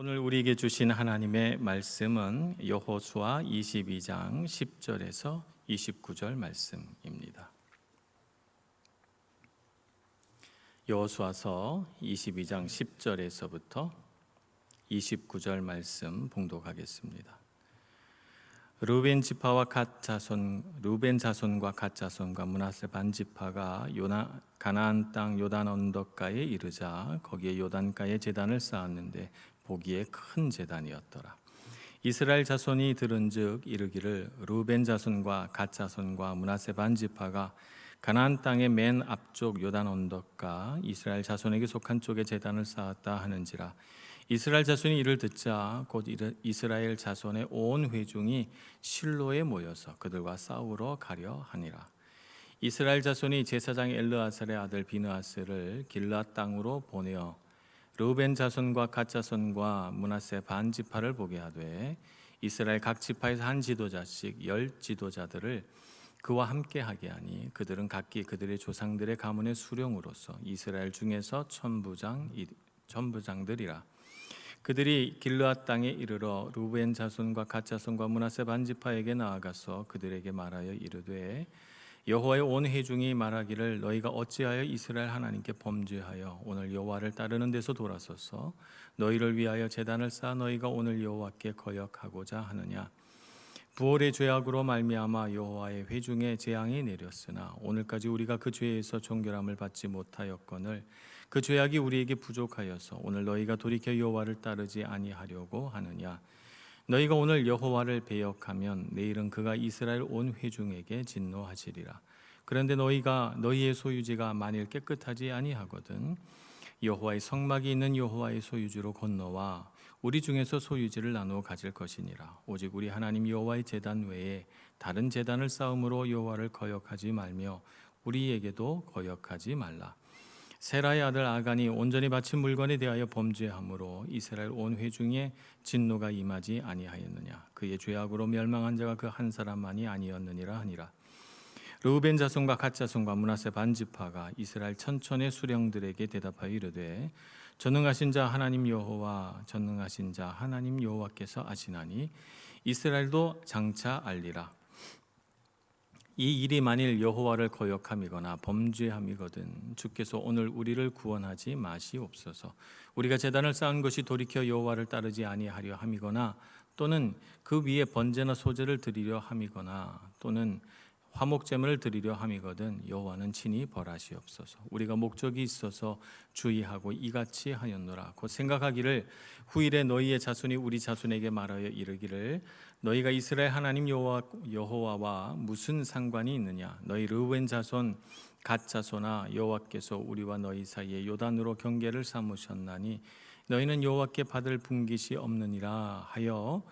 오늘 우리에게 주신 하나님의 말씀은 여호수아 22장 10절에서 29절 말씀입니다. 여호수아서 22장 10절에서부터 29절 말씀 봉독하겠습니다. 루벤 지파와 갓 자손, 루벤 자손과 갓 자손과 므낫세 반 지파가 가나안 땅 요단 언덕가에 이르자 거기에 요단가에 제단을 쌓았는데 보기에 큰 제단이었더라. 이스라엘 자손이 들은즉 이르기를 루벤 자손과 갓 자손과 므낫세 반 지파가 가나안 땅의 맨 앞쪽 요단 언덕가 이스라엘 자손에게 속한 쪽에 제단을 쌓았다 하는지라. 이스라엘 자손이 이를 듣자 곧 이스라엘 자손의 온 회중이 실로에 모여서 그들과 싸우러 가려 하니라. 이스라엘 자손이 제사장 엘르아살의 아들 비느하스를 길앗 땅으로 보내어 르우벤 자손과 갓 자손과 므낫세 반 지파를 보게 하되 이스라엘 각 지파에서 한 지도자씩 10 지도자들을 그와 함께 하게 하니 그들은 각기 그들의 조상들의 가문의 수령으로서 이스라엘 중에서 천부장들이라. 그들이 길르앗 땅에 이르러 르우벤 자손과 갓 자손과 므낫세 반 지파에게 나아가서 그들에게 말하여 이르되 여호와의 온 회중이 말하기를 너희가 어찌하여 이스라엘 하나님께 범죄하여 오늘 여호와를 따르는 데서 돌아서서 너희를 위하여 제단을 쌓아 너희가 오늘 여호와께 거역하고자 하느냐. 부올의 죄악으로 말미암아 여호와의 회중에 재앙이 내렸으나 오늘까지 우리가 그 죄에서 종결함을 받지 못하였거늘 그 죄악이 우리에게 부족하여서 오늘 너희가 돌이켜 여호와를 따르지 아니하려고 하느냐. 너희가 오늘 여호와를 배역하면 내일은 그가 이스라엘 온 회중에게 진노하시리라. 그런데 너희의 소유지가 만일 깨끗하지 아니하거든 여호와의 성막이 있는 여호와의 소유지로 건너와 우리 중에서 소유지를 나누어 가질 것이니라. 오직 우리 하나님 여호와의 제단 외에 다른 제단을 쌓음으로 여호와를 거역하지 말며 우리에게도 거역하지 말라. 세라의 아들 아간이 온전히 바친 물건에 대하여 범죄함으로 이스라엘 온 회중에 진노가 임하지 아니하였느냐. 그의 죄악으로 멸망한 자가 그 한 사람만이 아니었느니라 하니라. 르우벤 자손과 갓 자손과 므낫세 반 지파가 이스라엘 천천의 수령들에게 대답하여 이르되 전능하신 자 하나님 여호와 전능하신 자 하나님 여호와께서 아시나니 이스라엘도 장차 알리라. 이 일이 만일 여호와를 거역함이거나 범죄함이거든 주께서 오늘 우리를 구원하지 마시옵소서. 우리가 제단을 쌓은 것이 돌이켜 여호와를 따르지 아니하려 함이거나 또는 그 위에 번제나 소제를 드리려 함이거나 또는 화목제물을 드리려 함이거든 여호와는 친히 벌하시옵소서. 우리가 목적이 있어서 주의하고 이같이 하였노라. 곧 생각하기를 후일에 너희의 자손이 우리 자손에게 말하여 이르기를 너희가 이스라엘 하나님 여호와와 무슨 상관이 있느냐. 너희 르우벤 자손 갓 자손아 여호와께서 우리와 너희 사이에 요단으로 경계를 삼으셨나니 너희는 여호와께 받을 분깃이 없느니라 하여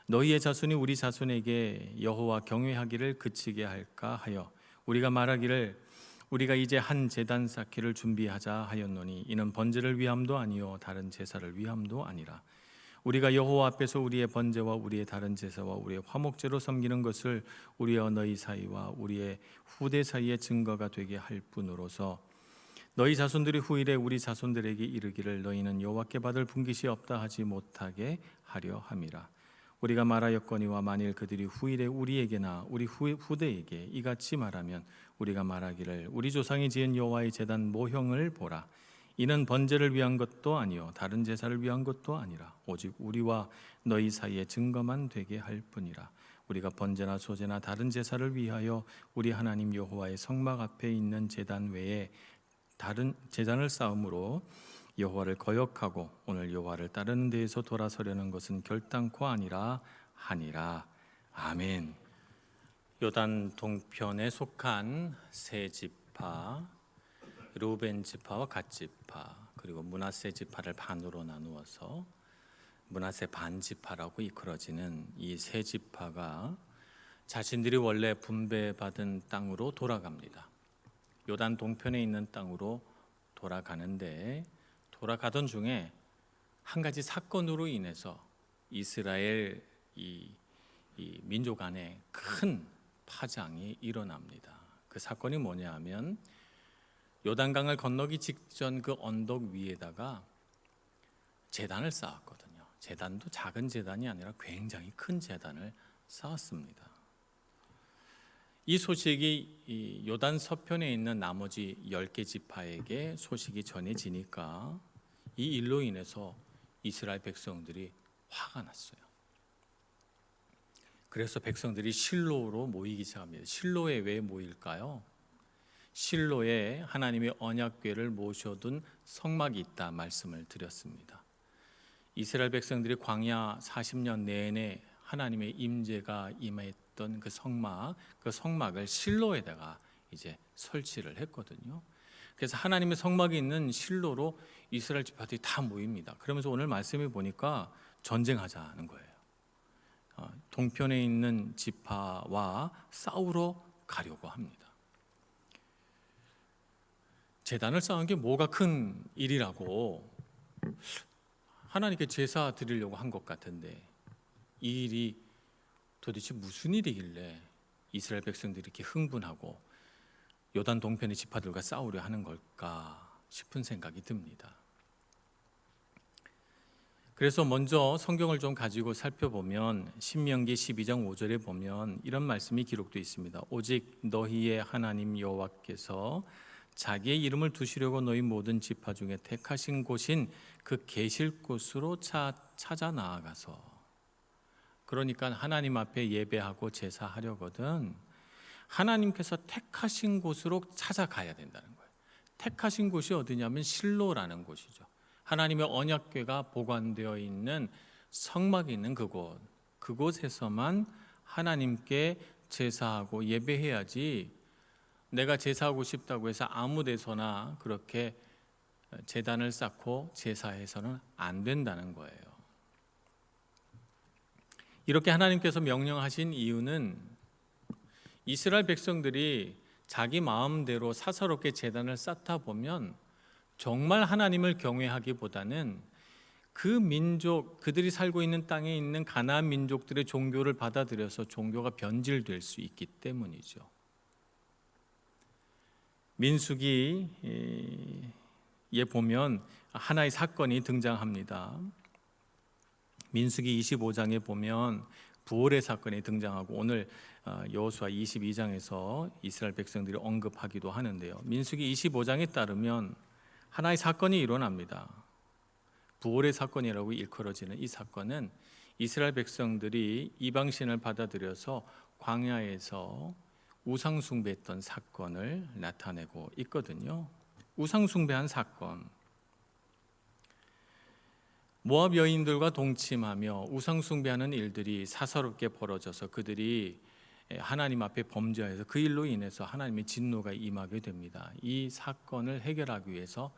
너희의 자손이 우리 자손에게 여호와 경외하기를 그치게 할까 하여 우리가 말하기를 우리가 이제 한 제단 쌓기를 준비하자 하였노니 이는 번제를 위함도 아니요 다른 제사를 위함도 아니라 우리가 여호와 앞에서 우리의 번제와 우리의 다른 제사와 우리의 화목제로 섬기는 것을 우리와 너희 사이와 우리의 후대 사이의 증거가 되게 할 뿐으로서 너희 자손들이 후일에 우리 자손들에게 이르기를 너희는 여호와께 받을 분깃이 없다 하지 못하게 하려 함이라. 우리가 말하였거니와 만일 그들이 후일에 우리에게나 우리 후대에게 이같이 말하면 우리가 말하기를 우리 조상이 지은 여호와의 제단 모형을 보라. 이는 번제를 위한 것도 아니요 다른 제사를 위한 것도 아니라 오직 우리와 너희 사이에 증거만 되게 할 뿐이라. 우리가 번제나 소제나 다른 제사를 위하여 우리 하나님 여호와의 성막 앞에 있는 제단 외에 다른 제단을 쌓음으로 여호와를 거역하고 오늘 여호와를 따르는 데에서 돌아서려는 것은 결단코 아니라 하니라. 아멘. 요단 동편에 속한 세 지파 르우벤 지파와 갓 지파 그리고 므낫세 지파를 반으로 나누어서 므낫세 반 지파라고 이끌어지는 이 세 지파가 자신들이 원래 분배받은 땅으로 돌아갑니다. 요단 동편에 있는 땅으로 돌아가는데 돌아가던 중에 한 가지 사건으로 인해서 이스라엘 이 민족 안에 큰 파장이 일어납니다. 그 사건이 뭐냐 하면 요단강을 건너기 직전 그 언덕 위에다가 제단을 쌓았거든요. 제단도 작은 제단이 아니라 굉장히 큰 제단을 쌓았습니다. 이 소식이 이 요단 서편에 있는 나머지 10개 지파에게 소식이 전해지니까 이 일로 인해서 이스라엘 백성들이 화가 났어요. 그래서 백성들이 실로로 모이기 시작합니다. 실로에 왜 모일까요? 실로에 하나님의 언약궤를 모셔둔 성막이 있다 말씀을 드렸습니다. 이스라엘 백성들이 광야 40년 내내 하나님의 임재가 임했던 그 성막을 실로에다가 이제 설치를 했거든요. 그래서 하나님의 성막이 있는 실로로 이스라엘 지파들이 다 모입니다. 그러면서 오늘 말씀을 보니까 전쟁하자는 거예요. 동편에 있는 지파와 싸우러 가려고 합니다. 제단을 쌓은 게 뭐가 큰 일이라고 하나님께 제사 드리려고 한 것 같은데 이 일이 도대체 무슨 일이길래 이스라엘 백성들이 이렇게 흥분하고 요단 동편의 지파들과 싸우려 하는 걸까 싶은 생각이 듭니다. 그래서 먼저 성경을 좀 가지고 살펴보면 신명기 12장 5절에 보면 이런 말씀이 기록되어 있습니다. 오직 너희의 하나님 여호와께서 자기의 이름을 두시려고 너희 모든 지파 중에 택하신 곳인 그 계실 곳으로 찾아 나아가서, 그러니까 하나님 앞에 예배하고 제사하려거든 하나님께서 택하신 곳으로 찾아가야 된다는 거예요. 택하신 곳이 어디냐면 실로라는 곳이죠. 하나님의 언약궤가 보관되어 있는 성막이 있는 그곳에서만 하나님께 제사하고 예배해야지, 내가 제사하고 싶다고 해서 아무 데서나 그렇게 제단을 쌓고 제사해서는 안 된다는 거예요. 이렇게 하나님께서 명령하신 이유는 이스라엘 백성들이 자기 마음대로 사사롭게 제단을 쌓다 보면 정말 하나님을 경외하기보다는 그 민족, 그들이 살고 있는 땅에 있는 가나안 민족들의 종교를 받아들여서 종교가 변질될 수 있기 때문이죠. 민수기에 보면 하나의 사건이 등장합니다. 민수기 25장에 보면 부올의 사건이 등장하고 오늘 여호수아 22장에서 이스라엘 백성들이 언급하기도 하는데요. 민수기 25장에 따르면 하나의 사건이 일어납니다. 부올의 사건이라고 일컬어지는 이 사건은 이스라엘 백성들이 이방신을 받아들여서 광야에서 우상숭배했던 사건을 나타내고 있거든요. 우상숭배한 사건. 모압 여인들과 동침하며 우상숭배하는 일들이 사사롭게 벌어져서 그들이 하나님 앞에 범죄해서 그 일로 인해서 하나님의 진노가 임하게 됩니다. 이 사건을 해결하기 위해서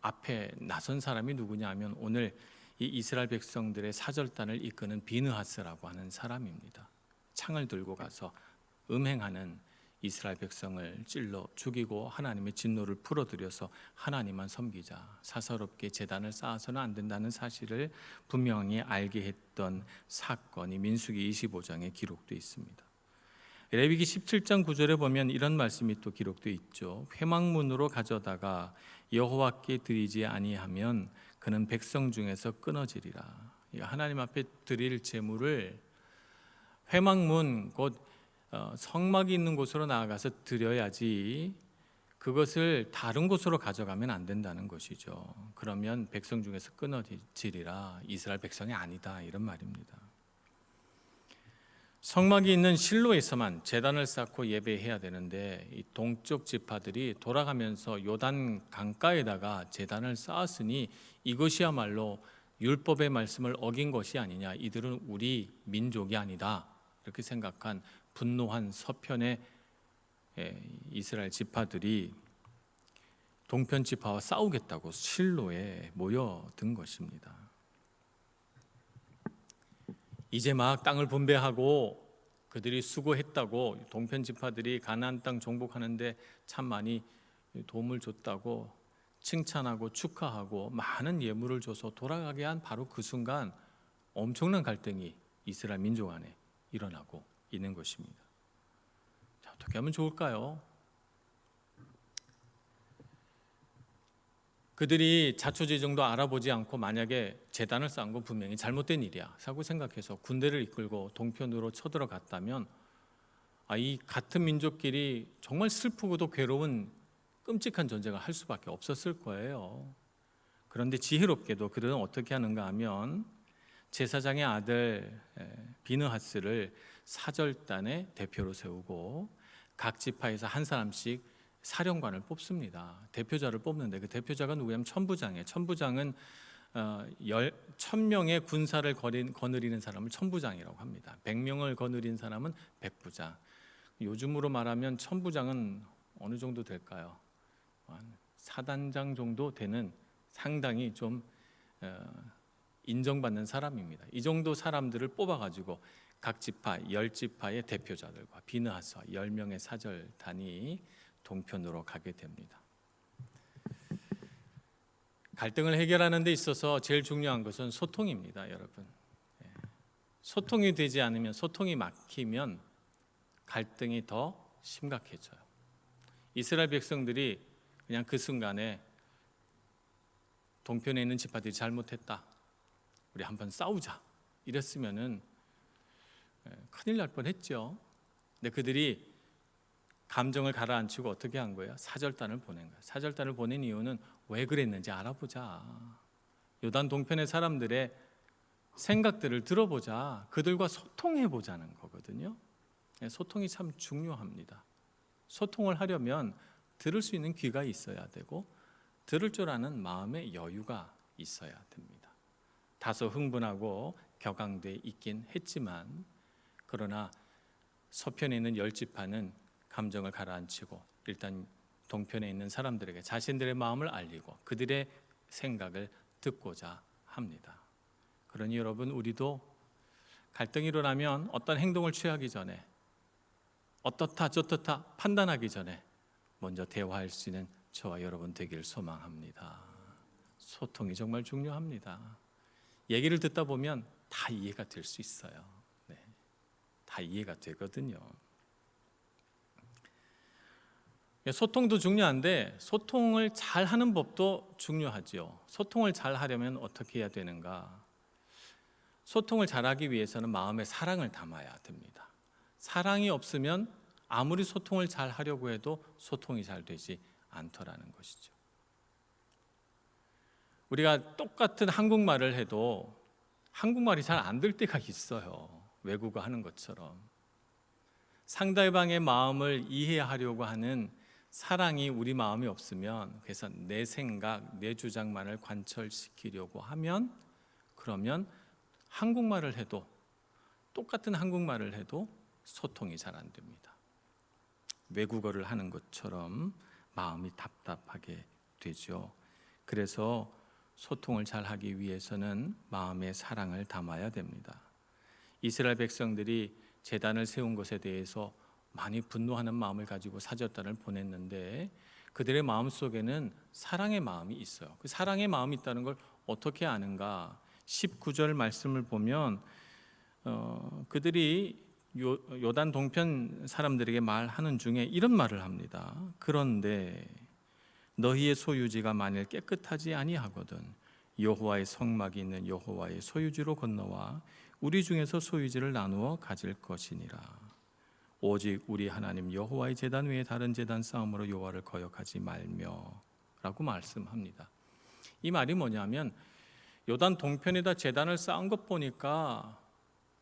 앞에 나선 사람이 누구냐 하면 오늘 이 이스라엘 백성들의 사절단을 이끄는 비느하스라고 하는 사람입니다. 창을 들고 가서 음행하는 이스라엘 백성을 찔러 죽이고 하나님의 진노를 풀어들여서 하나님만 섬기자, 사사롭게 제단을 쌓아서는 안 된다는 사실을 분명히 알게 했던 사건이 민수기 25장에 기록되어 있습니다. 레위기 17장 9절에 보면 이런 말씀이 또 기록되어 있죠. 회막문으로 가져다가 여호와께 드리지 아니하면 그는 백성 중에서 끊어지리라. 하나님 앞에 드릴 제물을 회막문, 곧 성막이 있는 곳으로 나아가서 드려야지 그것을 다른 곳으로 가져가면 안 된다는 것이죠. 그러면 백성 중에서 끊어지리라. 이스라엘 백성이 아니다, 이런 말입니다. 성막이 있는 실로에서만 제단을 쌓고 예배해야 되는데 이 동쪽 지파들이 돌아가면서 요단 강가에다가 제단을 쌓았으니 이것이야말로 율법의 말씀을 어긴 것이 아니냐, 이들은 우리 민족이 아니다, 이렇게 생각한 분노한 서편의 이스라엘 지파들이 동편 지파와 싸우겠다고 실로에 모여든 것입니다. 이제 막 땅을 분배하고 그들이 수고했다고, 동편 지파들이 가나안 땅 정복하는데 참 많이 도움을 줬다고 칭찬하고 축하하고 많은 예물을 줘서 돌아가게 한 바로 그 순간 엄청난 갈등이 이스라엘 민족 안에 일어나고 있는 것입니다. 자, 어떻게 하면 좋을까요? 그들이 자초지종도 알아보지 않고 만약에 제단을 쌓은 건 분명히 잘못된 일이야 라고 생각해서 군대를 이끌고 동편으로 쳐들어갔다면 이 같은 민족끼리 정말 슬프고도 괴로운 끔찍한 전쟁을 할 수밖에 없었을 거예요. 그런데 지혜롭게도 그들은 어떻게 하는가 하면 제사장의 아들 비느하스를 사절단의 대표로 세우고 각 지파에서 한 사람씩 사령관을 뽑습니다. 대표자를 뽑는데 그 대표자가 누구냐면 천부장이에요. 천부장은 1000명의 군사를 거느리는 사람을 천부장이라고 합니다. 100명을 거느린 사람은 백부장. 요즘으로 말하면 천부장은 어느 정도 될까요? 한 사단장 정도 되는 상당히 좀 인정받는 사람입니다. 이 정도 사람들을 뽑아가지고 각 지파 10지파의 대표자들과 비느하스와 10명의 사절단이 동편으로 가게 됩니다. 갈등을 해결하는 데 있어서 제일 중요한 것은 소통입니다, 여러분. 소통이 되지 않으면, 소통이 막히면 갈등이 더 심각해져요. 이스라엘 백성들이 그냥 그 순간에 동편에 있는 지파들이 잘못했다, 우리 한번 싸우자 이랬으면은 큰일 날 뻔했죠. 근데 그들이 감정을 가라앉히고 어떻게 한 거예요? 사절단을 보낸 거예요. 사절단을 보낸 이유는 왜 그랬는지 알아보자. 요단 동편의 사람들의 생각들을 들어보자. 그들과 소통해 보자는 거거든요. 소통이 참 중요합니다. 소통을 하려면 들을 수 있는 귀가 있어야 되고 들을 줄 아는 마음의 여유가 있어야 됩니다. 다소 흥분하고 격앙돼 있긴 했지만 그러나 서편에 있는 10지파는 감정을 가라앉히고 일단 동편에 있는 사람들에게 자신들의 마음을 알리고 그들의 생각을 듣고자 합니다. 그러니 여러분, 우리도 갈등이 일어나면 어떤 행동을 취하기 전에 어떻다 저떻다 판단하기 전에 먼저 대화할 수 있는 저와 여러분 되길 소망합니다. 소통이 정말 중요합니다. 얘기를 듣다 보면 다 이해가 될 수 있어요. 다 이해가 되거든요. 소통도 중요한데 소통을 잘 하는 법도 중요하죠. 소통을 잘 하려면 어떻게 해야 되는가? 소통을 잘하기 위해서는 마음에 사랑을 담아야 됩니다. 사랑이 없으면 아무리 소통을 잘 하려고 해도 소통이 잘 되지 않더라는 것이죠. 우리가 똑같은 한국말을 해도 한국말이 잘 안 될 때가 있어요. 외국어 하는 것처럼. 상대방의 마음을 이해하려고 하는 사랑이 우리 마음에 없으면, 그래서 내 생각, 내 주장만을 관철시키려고 하면, 그러면 한국말을 해도, 똑같은 한국말을 해도 소통이 잘 안 됩니다. 외국어를 하는 것처럼 마음이 답답하게 되죠. 그래서 소통을 잘 하기 위해서는 마음에 사랑을 담아야 됩니다. 이스라엘 백성들이 제단을 세운 것에 대해서 많이 분노하는 마음을 가지고 사절단을 보냈는데 그들의 마음속에는 사랑의 마음이 있어요. 그 사랑의 마음이 있다는 걸 어떻게 아는가? 19절 말씀을 보면 그들이 요단 동편 사람들에게 말하는 중에 이런 말을 합니다. 그런데 너희의 소유지가 만일 깨끗하지 아니하거든 여호와의 성막이 있는 여호와의 소유지로 건너와 우리 중에서 소유지를 나누어 가질 것이니라. 오직 우리 하나님 여호와의 제단 외에 다른 제단 쌓음으로 여호와를 거역하지 말며 라고 말씀합니다. 이 말이 뭐냐면 요단 동편에다 제단을 쌓은 것 보니까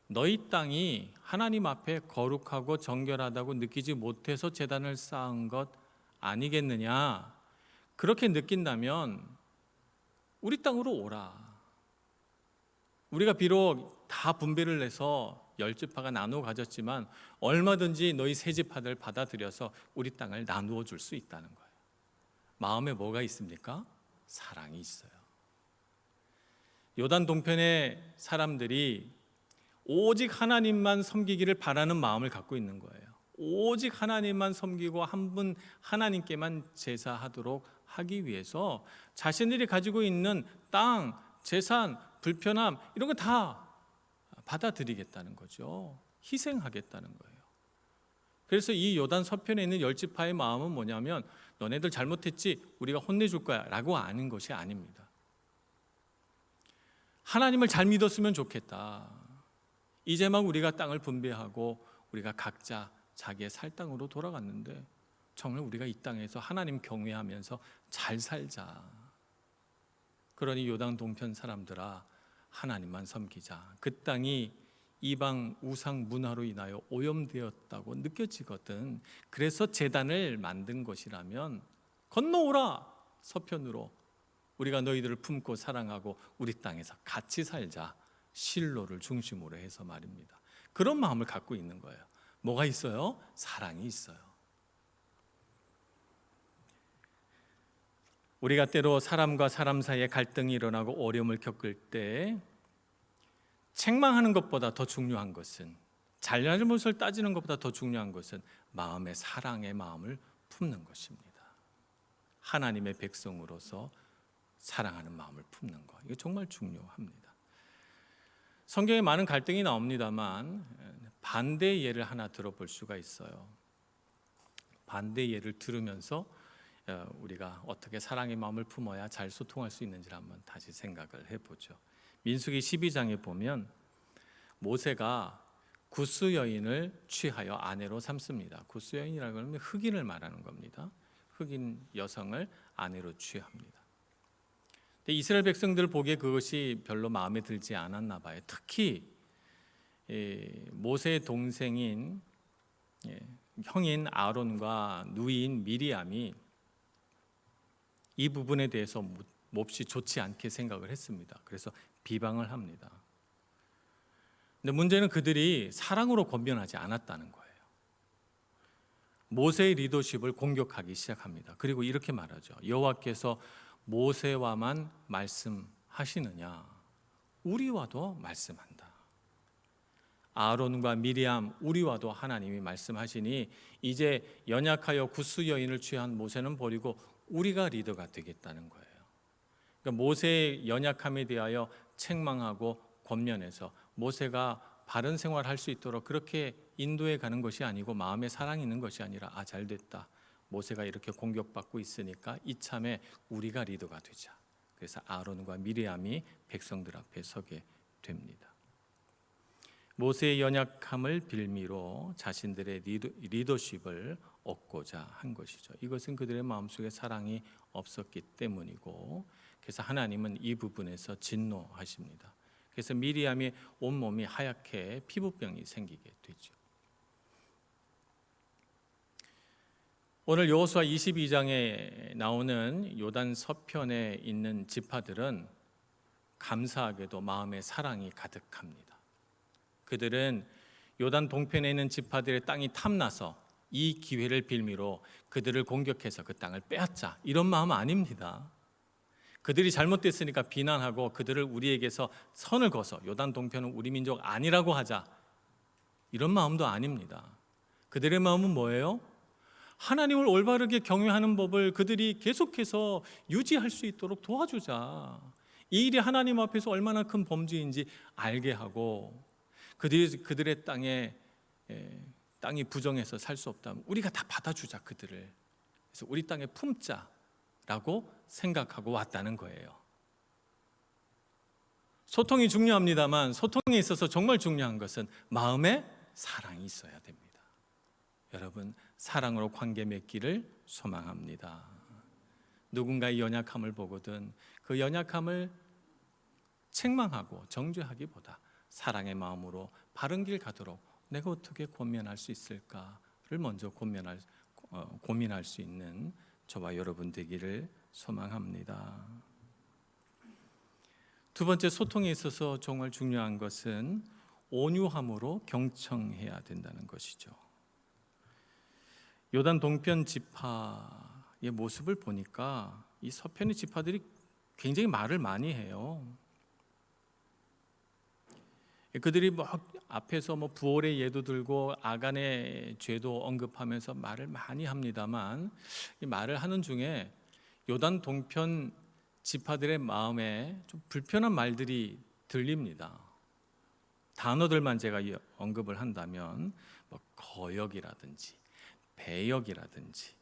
너희 땅이 하나님 앞에 거룩하고 정결하다고 느끼지 못해서 제단을 쌓은 것 아니겠느냐? 그렇게 느낀다면 우리 땅으로 오라. 우리가 비록 다 분배를 해서 10지파가 나누어 가졌지만 얼마든지 너희 세 지파들 받아들여서 우리 땅을 나누어 줄 수 있다는 거예요. 마음에 뭐가 있습니까? 사랑이 있어요. 요단 동편의 사람들이 오직 하나님만 섬기기를 바라는 마음을 갖고 있는 거예요. 오직 하나님만 섬기고 한 분 하나님께만 제사하도록 하기 위해서 자신들이 가지고 있는 땅, 재산, 불편함 이런 거 다 받아들이겠다는 거죠. 희생하겠다는 거예요. 그래서 이 요단 서편에 있는 열 지파의 마음은 뭐냐면 너네들 잘못했지 우리가 혼내줄 거야 라고 아는 것이 아닙니다. 하나님을 잘 믿었으면 좋겠다. 이제 막 우리가 땅을 분배하고 우리가 각자 자기의 살 땅으로 돌아갔는데 정말 우리가 이 땅에서 하나님 경외하면서 잘 살자. 그러니 요단 동편 사람들아 하나님만 섬기자. 그 땅이 이방 우상 문화로 인하여 오염되었다고 느껴지거든. 그래서 제단을 만든 것이라면 건너오라 서편으로 우리가 너희들을 품고 사랑하고 우리 땅에서 같이 살자. 실로를 중심으로 해서 말입니다. 그런 마음을 갖고 있는 거예요. 뭐가 있어요? 사랑이 있어요. 우리가 때로 사람과 사람 사이에 갈등이 일어나고 어려움을 겪을 때 책망하는 것보다 더 중요한 것은, 잘잘못을 따지는 것보다 더 중요한 것은 마음의 사랑의 마음을 품는 것입니다. 하나님의 백성으로서 사랑하는 마음을 품는 것, 이거 정말 중요합니다. 성경에 많은 갈등이 나옵니다만 반대 예를 하나 들어볼 수가 있어요. 반대 예를 들으면서 우리가 어떻게 사랑의 마음을 품어야 잘 소통할 수 있는지를 한번 다시 생각을 해보죠. 민수기 12장에 보면 모세가 구스 여인을 취하여 아내로 삼습니다. 구스 여인이라고 하면 흑인을 말하는 겁니다. 흑인 여성을 아내로 취합니다. 이스라엘 백성들 보기에 그것이 별로 마음에 들지 않았나 봐요. 특히 모세의 동생인 형인 아론과 누이인 미리암이 이 부분에 대해서 몹시 좋지 않게 생각을 했습니다. 그래서 비방을 합니다. 근데 문제는 그들이 사랑으로 권면하지 않았다는 거예요. 모세의 리더십을 공격하기 시작합니다. 그리고 이렇게 말하죠. 여호와께서 모세와만 말씀하시느냐? 우리와도 말씀한다. 아론과 미리암, 우리와도 하나님이 말씀하시니 이제 연약하여 구스 여인을 취한 모세는 버리고 우리가 리더가 되겠다는 거예요. 그러니까 모세의 연약함에 대하여 책망하고 권면해서 모세가 바른 생활할 수 있도록 그렇게 인도해 가는 것이 아니고 마음에 사랑이 있는 것이 아니라 잘 됐다. 모세가 이렇게 공격받고 있으니까 이참에 우리가 리더가 되자. 그래서 아론과 미리암이 백성들 앞에 서게 됩니다. 모세의 연약함을 빌미로 자신들의 리더십을 얻고자 한 것이죠. 이것은 그들의 마음속에 사랑이 없었기 때문이고, 그래서 하나님은 이 부분에서 진노하십니다. 그래서 미리암이 온몸이 하얗게 피부병이 생기게 되죠. 오늘 여호수아 22장에 나오는 요단 서편에 있는 지파들은 감사하게도 마음에 사랑이 가득합니다. 그들은 요단 동편에 있는 지파들의 땅이 탐나서 이 기회를 빌미로 그들을 공격해서 그 땅을 빼앗자, 이런 마음 아닙니다. 그들이 잘못됐으니까 비난하고 그들을 우리에게서 선을 그어서 요단 동편은 우리 민족 아니라고 하자, 이런 마음도 아닙니다. 그들의 마음은 뭐예요? 하나님을 올바르게 경외하는 법을 그들이 계속해서 유지할 수 있도록 도와주자. 이 일이 하나님 앞에서 얼마나 큰 범죄인지 알게 하고, 그들의 땅이 부정해서 살 수 없다면 우리가 다 받아주자, 그들을. 그래서 우리 땅에 품자라고 생각하고 왔다는 거예요. 소통이 중요합니다만 소통에 있어서 정말 중요한 것은 마음에 사랑이 있어야 됩니다. 여러분, 사랑으로 관계 맺기를 소망합니다. 누군가의 연약함을 보거든 그 연약함을 책망하고 정죄하기보다 사랑의 마음으로 바른 길 가도록 내가 어떻게 권면할 수 있을까를 먼저 고민할 수 있는 저와 여러분 되기를 소망합니다. 두 번째, 소통에 있어서 정말 중요한 것은 온유함으로 경청해야 된다는 것이죠. 요단 동편 지파의 모습을 보니까 이 서편의 지파들이 굉장히 말을 많이 해요. 그들이 앞에서 부올의 예도 들고 아간의 죄도 언급하면서 말을 많이 합니다만, 이 말을 하는 중에 요단 동편 지파들의 마음에 좀 불편한 말들이 들립니다. 단어들만 제가 언급을 한다면 뭐 거역이라든지 배역이라든지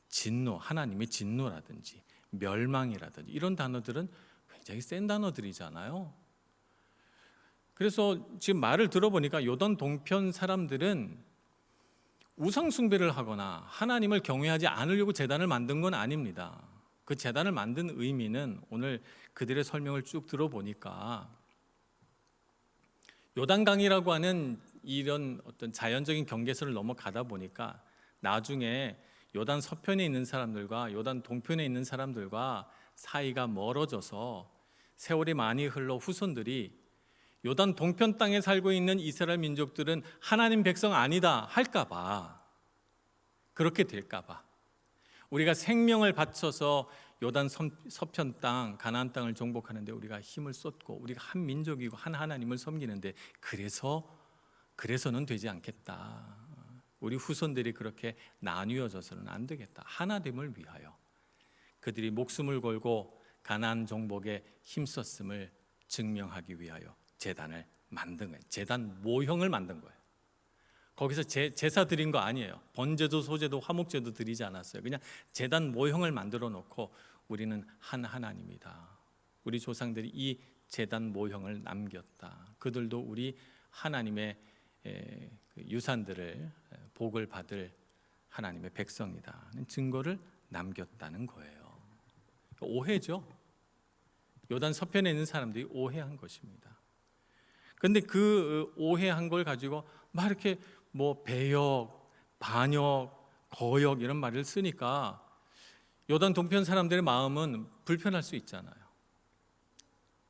진노, 하나님의 진노라든지 멸망이라든지 이런 단어들은 굉장히 센 단어들이잖아요. 그래서 지금 말을 들어보니까 요단 동편 사람들은 우상 숭배를 하거나 하나님을 경외하지 않으려고 제단을 만든 건 아닙니다. 그 제단을 만든 의미는 오늘 그들의 설명을 쭉 들어보니까 요단강이라고 하는 이런 어떤 자연적인 경계선을 넘어가다 보니까 나중에 요단 서편에 있는 사람들과 요단 동편에 있는 사람들과 사이가 멀어져서 세월이 많이 흘러 후손들이 요단 동편 땅에 살고 있는 이스라엘 민족들은 하나님 백성 아니다 할까 봐, 그렇게 될까 봐 우리가 생명을 바쳐서 요단 서편 땅 가나안 땅을 정복하는데 우리가 힘을 쏟고 우리가 한 민족이고 한 하나님을 섬기는데 그래서는 되지 않겠다. 우리 후손들이 그렇게 나뉘어져서는 안 되겠다. 하나됨을 위하여 그들이 목숨을 걸고 가나안 정복에 힘썼음을 증명하기 위하여 제단을 만든 거예요. 제단 모형을 만든 거예요. 거기서 제사 드린 거 아니에요. 번제도 소제도 화목제도 드리지 않았어요. 그냥 제단 모형을 만들어 놓고 우리는 한 하나님이다. 우리 조상들이 이 제단 모형을 남겼다. 그들도 우리 하나님의 유산들을 복을 받을 하나님의 백성이다. 증거를 남겼다는 거예요. 오해죠. 요단 서편에 있는 사람들이 오해한 것입니다. 그런데 그 오해한 걸 가지고 막 이렇게 뭐 배역, 반역, 거역 이런 말을 쓰니까 요단 동편 사람들의 마음은 불편할 수 있잖아요.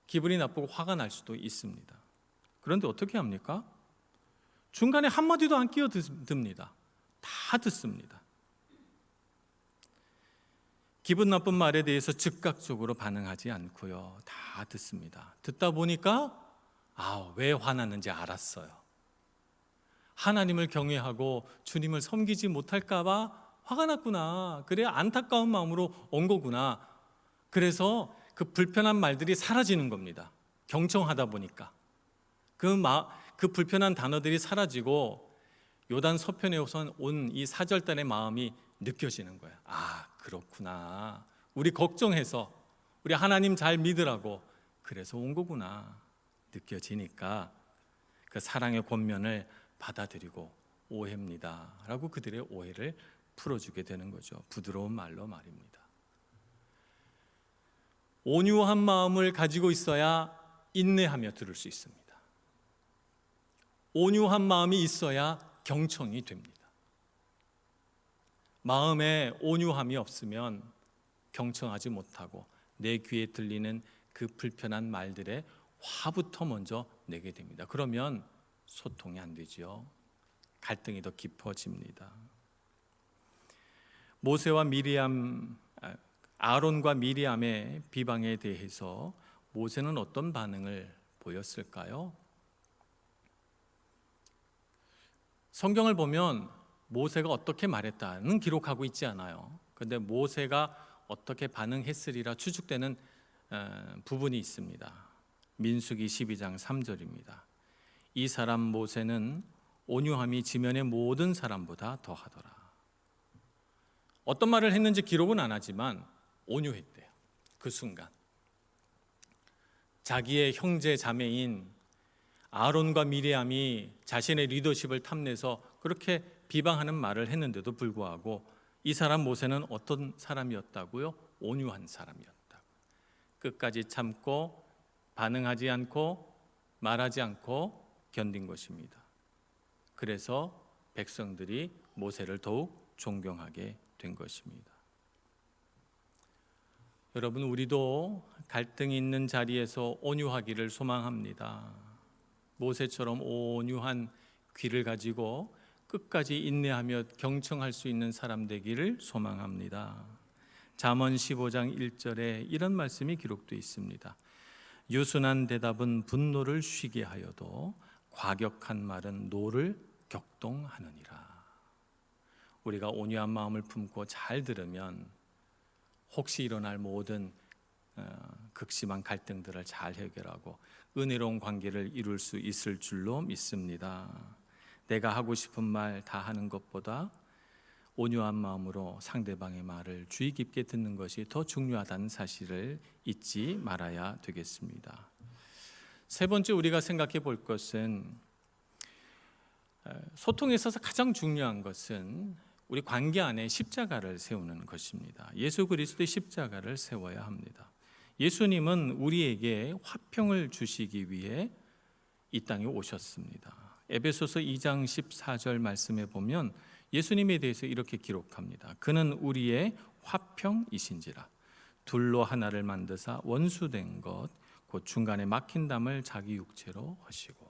기분이 나쁘고 화가 날 수도 있습니다. 그런데 어떻게 합니까? 중간에 한마디도 안 끼어듭니다. 다 듣습니다. 기분 나쁜 말에 대해서 즉각적으로 반응하지 않고요. 다 듣습니다. 듣다 보니까 왜 화났는지 알았어요. 하나님을 경외하고 주님을 섬기지 못할까 봐 화가 났구나. 그래 안타까운 마음으로 온 거구나. 그래서 그 불편한 말들이 사라지는 겁니다. 경청하다 보니까 그 불편한 단어들이 사라지고 요단 서편에 온 이 사절단의 마음이 느껴지는 거예요. 그렇구나. 우리 걱정해서 우리 하나님 잘 믿으라고 그래서 온 거구나. 느껴지니까 그 사랑의 권면을 받아들이고 오해입니다 라고 그들의 오해를 풀어주게 되는 거죠. 부드러운 말로 말입니다. 온유한 마음을 가지고 있어야 인내하며 들을 수 있습니다. 온유한 마음이 있어야 경청이 됩니다. 마음에 온유함이 없으면 경청하지 못하고 내 귀에 들리는 그 불편한 말들에 화부터 먼저 내게 됩니다. 그러면 소통이 안 되죠. 갈등이 더 깊어집니다. 아론과 미리암의 비방에 대해서 모세는 어떤 반응을 보였을까요? 성경을 보면 모세가 어떻게 말했다는 기록하고 있지 않아요. 그런데 모세가 어떻게 반응했으리라 추측되는 부분이 있습니다. 민수기 12장 3절입니다. 이 사람 모세는 온유함이 지면의 모든 사람보다 더하더라. 어떤 말을 했는지 기록은 안 하지만 온유했대요. 그 순간 자기의 형제 자매인 아론과 미리암이 자신의 리더십을 탐내서 그렇게 비방하는 말을 했는데도 불구하고 이 사람 모세는 어떤 사람이었다고요? 온유한 사람이었다고. 끝까지 참고 반응하지 않고 말하지 않고 견딘 것입니다. 그래서 백성들이 모세를 더욱 존경하게 된 것입니다. 여러분, 우리도 갈등이 있는 자리에서 온유하기를 소망합니다. 모세처럼 온유한 귀를 가지고 끝까지 인내하며 경청할 수 있는 사람 되기를 소망합니다. 잠언 15장 1절에 이런 말씀이 기록되어 있습니다. 유순한 대답은 분노를 쉬게 하여도 과격한 말은 노를 격동하느니라. 우리가 온유한 마음을 품고 잘 들으면 혹시 일어날 모든 극심한 갈등들을 잘 해결하고 은혜로운 관계를 이룰 수 있을 줄로 믿습니다. 내가 하고 싶은 말 다 하는 것보다 온유한 마음으로 상대방의 말을 주의 깊게 듣는 것이 더 중요하다는 사실을 잊지 말아야 되겠습니다. 세 번째 우리가 생각해 볼 것은, 소통에 있어서 가장 중요한 것은 우리 관계 안에 십자가를 세우는 것입니다. 예수 그리스도의 십자가를 세워야 합니다. 예수님은 우리에게 화평을 주시기 위해 이 땅에 오셨습니다. 에베소서 2장 14절 말씀에 보면 예수님에 대해서 이렇게 기록합니다. 그는 우리의 화평이신지라 둘로 하나를 만드사 원수된 것 곧 중간에 막힌 담을 자기 육체로 하시고,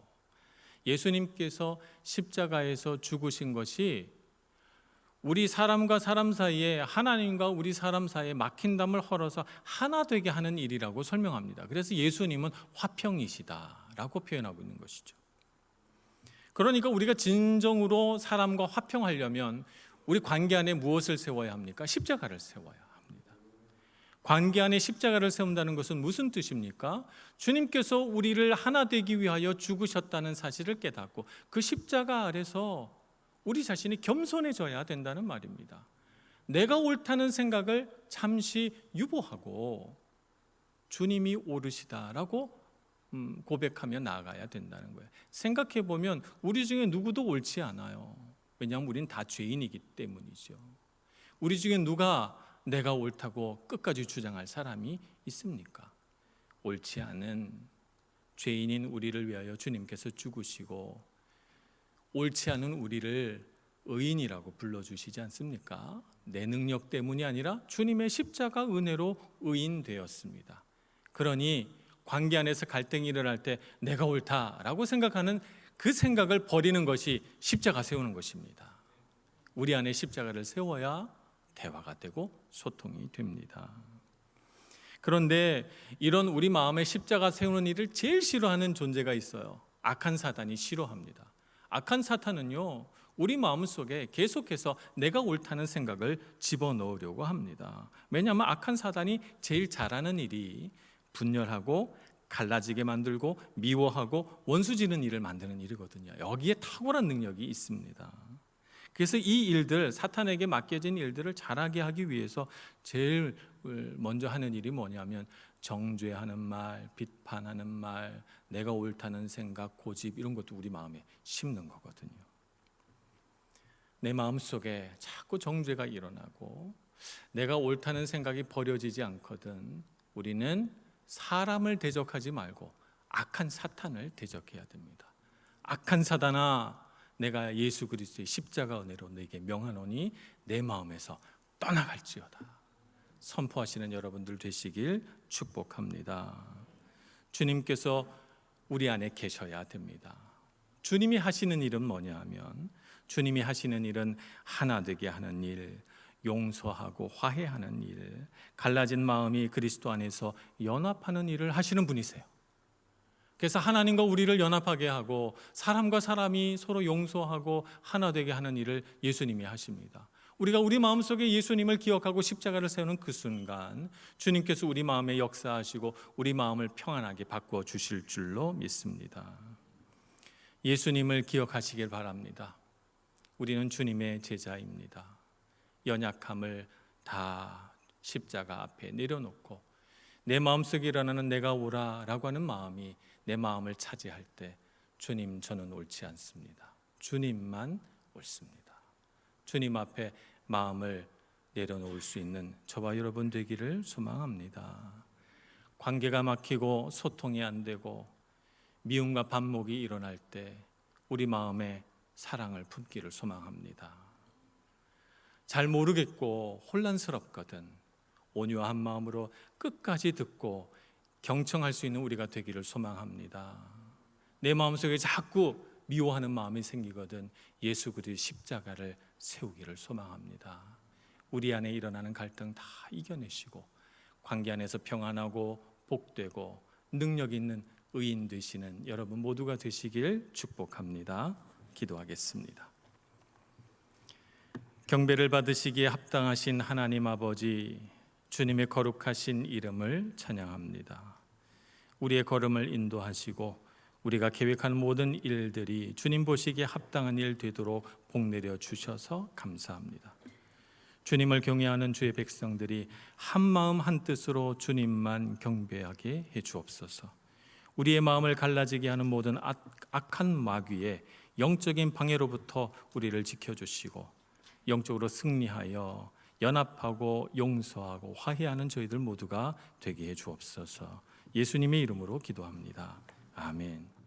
예수님께서 십자가에서 죽으신 것이 우리 사람과 사람 사이에, 하나님과 우리 사람 사이에 막힌 담을 헐어서 하나 되게 하는 일이라고 설명합니다. 그래서 예수님은 화평이시다라고 표현하고 있는 것이죠. 그러니까 우리가 진정으로 사람과 화평하려면 우리 관계 안에 무엇을 세워야 합니까? 십자가를 세워야 합니다. 관계 안에 십자가를 세운다는 것은 무슨 뜻입니까? 주님께서 우리를 하나 되기 위하여 죽으셨다는 사실을 깨닫고 그 십자가 아래서 우리 자신이 겸손해져야 된다는 말입니다. 내가 옳다는 생각을 잠시 유보하고 주님이 옳으시다라고 고백하며 나아가야 된다는 거예요. 생각해 보면 우리 중에 누구도 옳지 않아요. 왜냐하면 우리는 다 죄인이기 때문이죠. 우리 중에 누가 내가 옳다고 끝까지 주장할 사람이 있습니까? 옳지 않은 죄인인 우리를 위하여 주님께서 죽으시고 옳지 않은 우리를 의인이라고 불러주시지 않습니까? 내 능력 때문이 아니라 주님의 십자가 은혜로 의인 되었습니다. 그러니 관계 안에서 갈등이 일어날 때 내가 옳다라고 생각하는 그 생각을 버리는 것이 십자가 세우는 것입니다. 우리 안에 십자가를 세워야 대화가 되고 소통이 됩니다. 그런데 이런 우리 마음에 십자가 세우는 일을 제일 싫어하는 존재가 있어요. 악한 사단이 싫어합니다. 악한 사탄은요, 우리 마음속에 계속해서 내가 옳다는 생각을 집어넣으려고 합니다. 왜냐하면 악한 사단이 제일 잘하는 일이 분열하고 갈라지게 만들고 미워하고 원수지는 일을 만드는 일이거든요. 여기에 탁월한 능력이 있습니다. 그래서 이 일들, 사탄에게 맡겨진 일들을 잘하게 하기 위해서 제일 먼저 하는 일이 뭐냐면 정죄하는 말, 비판하는 말, 내가 옳다는 생각, 고집, 이런 것도 우리 마음에 심는 거거든요. 내 마음속에 자꾸 정죄가 일어나고 내가 옳다는 생각이 버려지지 않거든 우리는 사람을 대적하지 말고 악한 사탄을 대적해야 됩니다. 악한 사단아, 내가 예수 그리스도의 십자가 은혜로 너에게 명하노니 내 마음에서 떠나갈지어다. 선포하시는 여러분들 되시길 축복합니다. 주님께서 우리 안에 계셔야 됩니다. 주님이 하시는 일은 뭐냐 하면, 주님이 하시는 일은 하나 되게 하는 일, 용서하고 화해하는 일, 갈라진 마음이 그리스도 안에서 연합하는 일을 하시는 분이세요. 그래서 하나님과 우리를 연합하게 하고 사람과 사람이 서로 용서하고 하나 되게 하는 일을 예수님이 하십니다. 우리가 우리 마음속에 예수님을 기억하고 십자가를 세우는 그 순간 주님께서 우리 마음에 역사하시고 우리 마음을 평안하게 바꾸어 주실 줄로 믿습니다. 예수님을 기억하시길 바랍니다. 우리는 주님의 제자입니다. 연약함을 다 십자가 앞에 내려놓고 내 마음속에 일어나는 내가 옳아라고 하는 마음이 내 마음을 차지할 때 주님, 저는 옳지 않습니다. 주님만 옳습니다. 주님 앞에 마음을 내려놓을 수 있는 저와 여러분 되기를 소망합니다. 관계가 막히고 소통이 안 되고 미움과 반목이 일어날 때 우리 마음에 사랑을 품기를 소망합니다. 잘 모르겠고 혼란스럽거든 온유한 마음으로 끝까지 듣고 경청할 수 있는 우리가 되기를 소망합니다. 내 마음속에 자꾸 미워하는 마음이 생기거든 예수 그리스도의 십자가를 세우기를 소망합니다. 우리 안에 일어나는 갈등 다 이겨내시고 관계 안에서 평안하고 복되고 능력 있는 의인 되시는 여러분 모두가 되시길 축복합니다. 기도하겠습니다. 경배를 받으시기에 합당하신 하나님 아버지, 주님의 거룩하신 이름을 찬양합니다. 우리의 걸음을 인도하시고 우리가 계획한 모든 일들이 주님 보시기에 합당한 일 되도록 복내려 주셔서 감사합니다. 주님을 경외하는 주의 백성들이 한 마음 한 뜻으로 주님만 경배하게 해 주옵소서. 우리의 마음을 갈라지게 하는 모든 악한 마귀의 영적인 방해로부터 우리를 지켜주시고 영적으로 승리하여 연합하고 용서하고 화해하는 저희들 모두가 되게 해 주옵소서. 예수님의 이름으로 기도합니다. 아멘.